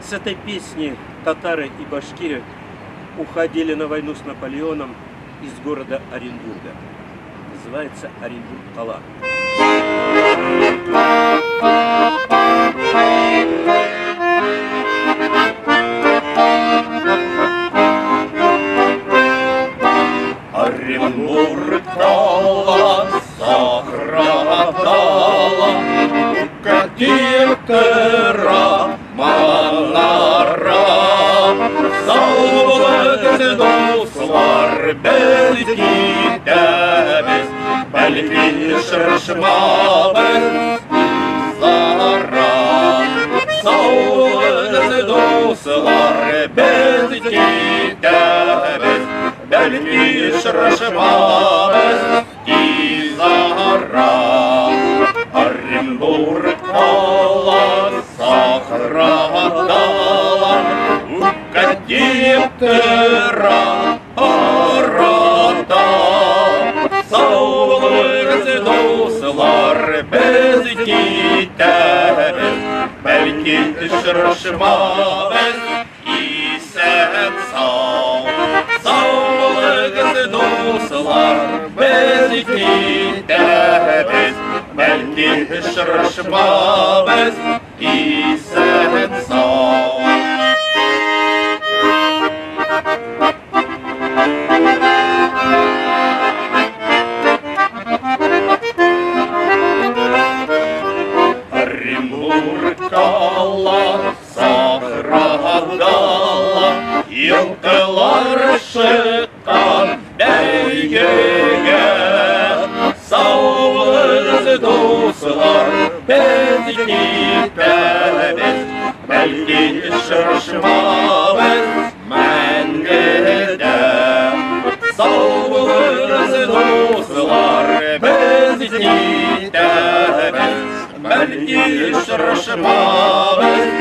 С этой песни татары и башкиры уходили на войну с Наполеоном из города Оренбурга. Называется Оренбург-Кала. Оренбург-Кала, Сахара-Кала, Катир-Тера, Манара, Саулы достлар, Белки дәбез, Бәлки шыршмабыз, Зара. Саулы достлар, Белки дәбез, Бәлки шыршмабыз, Зара. Оренбург-Кала, Сахара-Кала, Катир-Тера, Арата, Саулы достлар, без китәбез, бәлки очрашмабыз, исән-сау. Саулы достлар, без китәбез, бәлки очрашмабыз, исән-сау. Оренбург-Кала, Сахара-Кала, йылқылар шыққан бәйгеге. Саулы достлар, без китәбез, бәлки очрашмабыз, мәңгедә. Саулы достлар, без китәбез, бәлки очрашмабыз,